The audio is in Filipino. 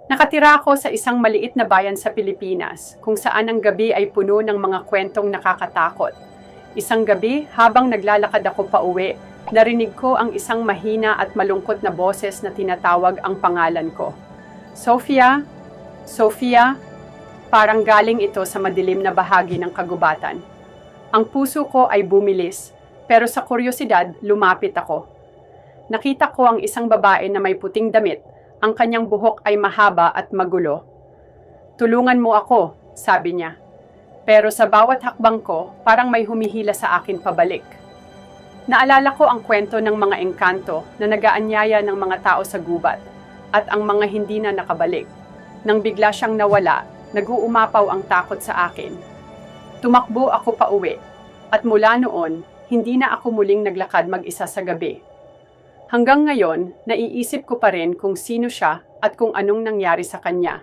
Nakatira ako sa isang maliit na bayan sa Pilipinas, kung saan ang gabi ay puno ng mga kwentong nakakatakot. Isang gabi, habang naglalakad ako pauwi, narinig ko ang isang mahina at malungkot na boses na tinatawag ang pangalan ko. Sofia? Sofia? Parang galing ito sa madilim na bahagi ng kagubatan. Ang puso ko ay bumilis, pero sa kuryosidad, lumapit ako. Nakita ko ang isang babae na may puting damit. Ang kanyang buhok ay mahaba at magulo. "Tulungan mo ako," sabi niya. Pero sa bawat hakbang ko, parang may humihila sa akin pabalik. Naalala ko ang kwento ng mga engkanto na nagaanyaya ng mga tao sa gubat at ang mga hindi na nakabalik. Nang bigla siyang nawala, nag-uumapaw ang takot sa akin. Tumakbo ako pauwi at mula noon, hindi na ako muling naglakad mag-isa sa gabi. Hanggang ngayon, naiisip ko pa rin kung sino siya at kung anong nangyari sa kanya.